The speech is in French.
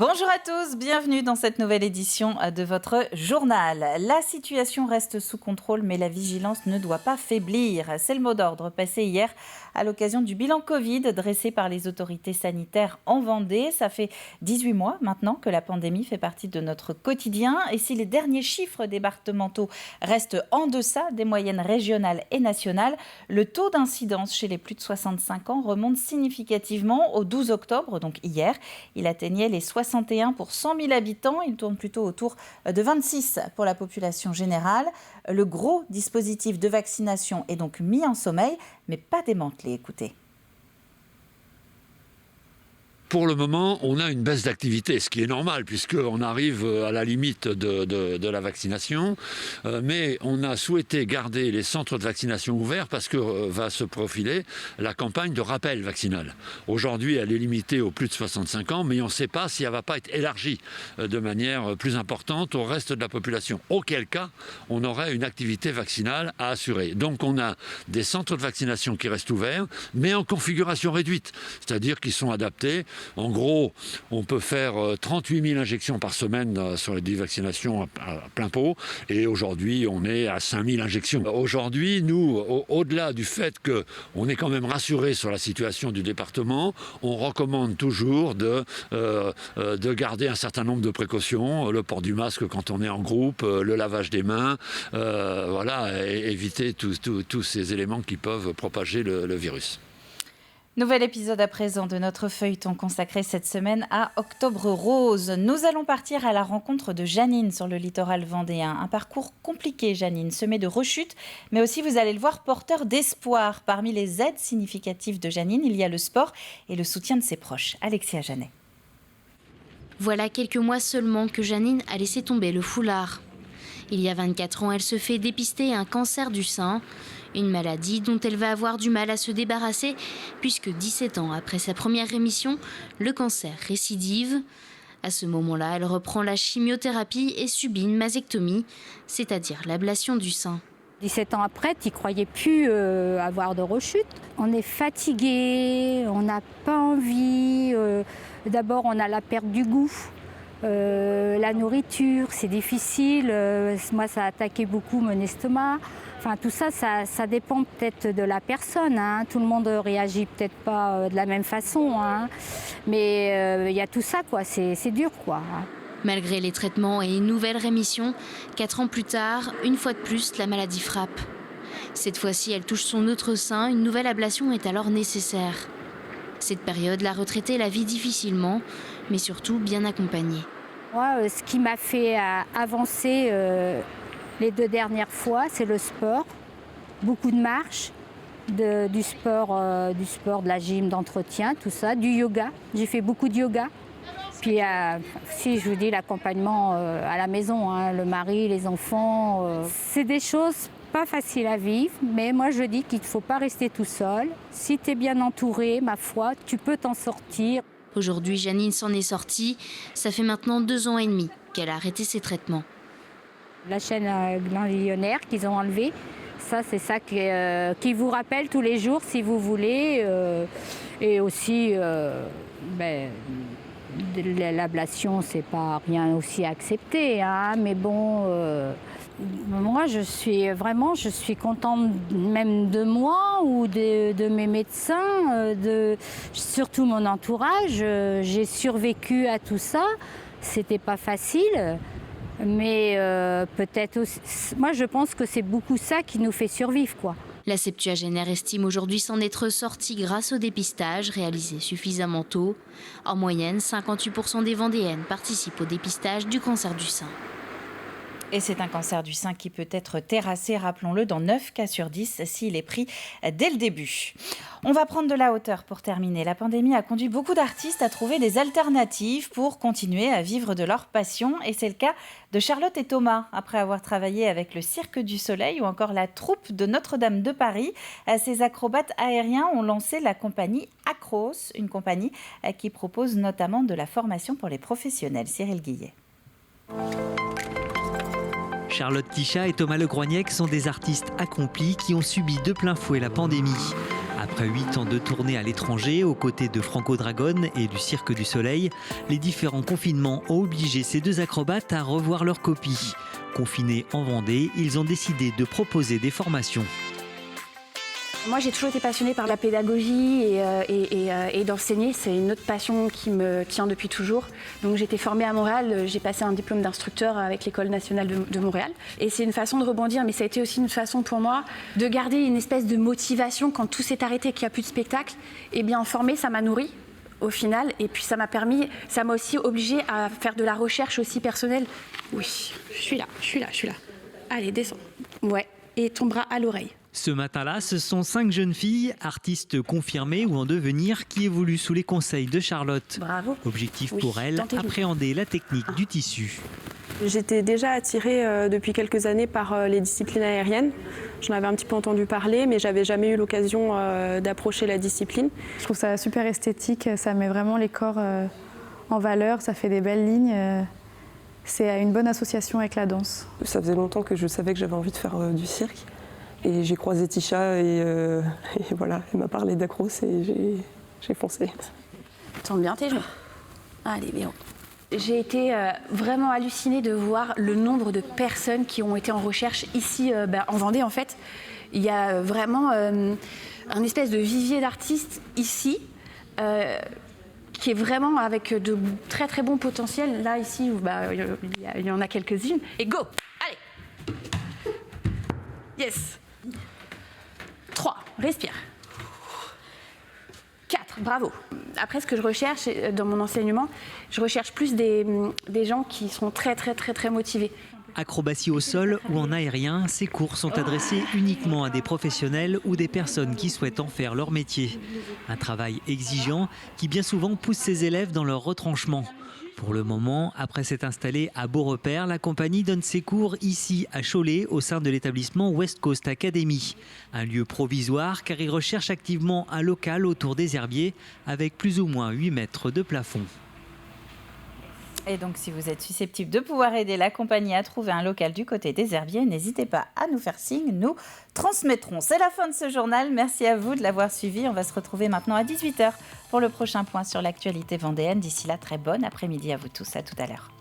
Bonjour à tous, bienvenue dans cette nouvelle édition de votre journal. La situation reste sous contrôle, mais la vigilance ne doit pas faiblir. C'est le mot d'ordre passé hier à l'occasion du bilan Covid dressé par les autorités sanitaires en Vendée. Ça fait 18 mois maintenant que la pandémie fait partie de notre quotidien. Et si les derniers chiffres départementaux restent en deçà des moyennes régionales et nationales, le taux d'incidence chez les plus de 65 ans remonte significativement au 12 octobre, donc hier. Il atteignait les 61 pour 100 000 habitants. Il tourne plutôt autour de 26 pour la population générale. Le gros dispositif de vaccination est donc mis en sommeil, mais pas démantelé. Écoutez. Pour le moment, on a une baisse d'activité, ce qui est normal puisqu'on arrive à la limite de la vaccination. Mais on a souhaité garder les centres de vaccination ouverts parce que va se profiler la campagne de rappel vaccinal. Aujourd'hui, elle est limitée aux plus de 65 ans, mais on ne sait pas si elle ne va pas être élargie de manière plus importante au reste de la population. Auquel cas, on aurait une activité vaccinale à assurer. Donc on a des centres de vaccination qui restent ouverts, mais en configuration réduite, c'est-à-dire qu'ils sont adaptés. En gros, on peut faire 38 000 injections par semaine sur les vaccinations à plein pot. Et aujourd'hui, on est à 5 000 injections. Aujourd'hui, nous, au-delà du fait qu'on est quand même rassuré sur la situation du département, on recommande toujours de garder un certain nombre de précautions. Le port du masque quand on est en groupe, le lavage des mains, et éviter tous ces éléments qui peuvent propager le virus. Nouvel épisode à présent de notre feuilleton consacré cette semaine à Octobre Rose. Nous allons partir à la rencontre de Janine sur le littoral vendéen. Un parcours compliqué, Janine, semé de rechutes, mais aussi, vous allez le voir, porteur d'espoir. Parmi les aides significatives de Janine, il y a le sport et le soutien de ses proches. Alexia Janet. Voilà quelques mois seulement que Janine a laissé tomber le foulard. Il y a 24 ans, elle se fait dépister un cancer du sein. Une maladie dont elle va avoir du mal à se débarrasser puisque 17 ans après sa première rémission, le cancer récidive. À ce moment-là, elle reprend la chimiothérapie et subit une mastectomie, c'est-à-dire l'ablation du sein. 17 ans après, tu n'y croyais plus avoir de rechute. On est fatigué, on n'a pas envie. D'abord, on a la perte du goût. La nourriture, c'est difficile. Moi, ça a attaqué beaucoup mon estomac. Enfin, tout ça, ça dépend peut-être de la personne. Hein. Tout le monde réagit peut-être pas de la même façon. Hein. Mais il y a tout ça, quoi. C'est dur, quoi. Malgré les traitements et une nouvelle rémission, 4 ans plus tard, une fois de plus, la maladie frappe. Cette fois-ci, elle touche son autre sein. Une nouvelle ablation est alors nécessaire. Cette période, la retraitée la vit difficilement, mais surtout bien accompagnée. Moi, ce qui m'a fait avancer les 2 dernières fois, c'est le sport. Beaucoup de marche, du sport, de la gym, d'entretien, tout ça, du yoga. J'ai fait beaucoup de yoga. Puis, si je vous dis l'accompagnement à la maison, hein, le mari, les enfants, c'est des choses pas faciles à vivre, mais moi je dis qu'il ne faut pas rester tout seul. Si tu es bien entouré, ma foi, tu peux t'en sortir. Aujourd'hui, Janine s'en est sortie. Ça fait maintenant 2 ans et demi qu'elle a arrêté ses traitements. La chaîne ganglionnaire qu'ils ont enlevée, c'est ça qui vous rappelle tous les jours si vous voulez. Et aussi, l'ablation, c'est pas rien aussi accepté, hein, mais bon. Moi, je suis contente même de moi ou de mes médecins, surtout mon entourage. J'ai survécu à tout ça. C'était pas facile, mais peut-être aussi. Moi, je pense que c'est beaucoup ça qui nous fait survivre, quoi. La septuagénaire estime aujourd'hui s'en être sortie grâce au dépistage réalisé suffisamment tôt. En moyenne, 58% des Vendéennes participent au dépistage du cancer du sein. Et c'est un cancer du sein qui peut être terrassé, rappelons-le, dans 9 cas sur 10 s'il est pris dès le début. On va prendre de la hauteur pour terminer. La pandémie a conduit beaucoup d'artistes à trouver des alternatives pour continuer à vivre de leur passion. Et c'est le cas de Charlotte et Thomas. Après avoir travaillé avec le Cirque du Soleil ou encore la troupe de Notre-Dame de Paris, ces acrobates aériens ont lancé la compagnie Acros, une compagnie qui propose notamment de la formation pour les professionnels. Cyril Guillet. Charlotte Tichat et Thomas Le Groignec sont des artistes accomplis qui ont subi de plein fouet la pandémie. À Après 8 ans de tournée à l'étranger, aux côtés de Franco Dragone et du Cirque du Soleil, les différents confinements ont obligé ces deux acrobates à revoir leur copie. Confinés en Vendée, ils ont décidé de proposer des formations. Moi, j'ai toujours été passionnée par la pédagogie et d'enseigner. C'est une autre passion qui me tient depuis toujours. Donc, j'ai été formée à Montréal. J'ai passé un diplôme d'instructeur avec l'École nationale de Montréal. Et c'est une façon de rebondir, mais ça a été aussi une façon pour moi de garder une espèce de motivation quand tout s'est arrêté, qu'il n'y a plus de spectacle. Et bien, former, ça m'a nourrie au final. Et puis, ça m'a aussi obligée à faire de la recherche aussi personnelle. Oui, je suis là. Allez, descends. Ouais, et ton bras à l'oreille. Ce matin-là, ce sont 5 jeunes filles, artistes confirmées ou en devenir, qui évoluent sous les conseils de Charlotte. Bravo. Objectif pour elles, appréhender la technique du tissu. J'étais déjà attirée depuis quelques années par les disciplines aériennes. J'en avais un petit peu entendu parler, mais j'avais jamais eu l'occasion d'approcher la discipline. Je trouve ça super esthétique, ça met vraiment les corps en valeur, ça fait des belles lignes. C'est une bonne association avec la danse. Ça faisait longtemps que je savais que j'avais envie de faire du cirque. Et j'ai croisé Tisha et voilà, elle m'a parlé d'accros et j'ai foncé. Tends bien tes genoux. Allez, bien. J'ai été vraiment hallucinée de voir le nombre de personnes qui ont été en recherche ici en Vendée en fait. Il y a vraiment un espèce de vivier d'artistes ici qui est vraiment avec de très très bons potentiels. Là ici, il y en a quelques-unes. Et go! Allez! Yes! 3, respire. 4, bravo. Après, ce que je recherche dans mon enseignement, je recherche plus des gens qui sont très motivés. Acrobatie au sol ou en aérien, ces cours sont adressés uniquement à des professionnels ou des personnes qui souhaitent en faire leur métier. Un travail exigeant qui bien souvent pousse ses élèves dans leur retranchement. Pour le moment, après s'être installée à Beaurepaire, la compagnie donne ses cours ici à Cholet au sein de l'établissement West Coast Academy. Un lieu provisoire car ils recherchent activement un local autour des herbiers avec plus ou moins 8 mètres de plafond. Et donc, si vous êtes susceptible de pouvoir aider la compagnie à trouver un local du côté des herbiers, n'hésitez pas à nous faire signe, nous transmettrons. C'est la fin de ce journal. Merci à vous de l'avoir suivi. On va se retrouver maintenant à 18h pour le prochain point sur l'actualité vendéenne. D'ici là, très bon après-midi à vous tous. À tout à l'heure.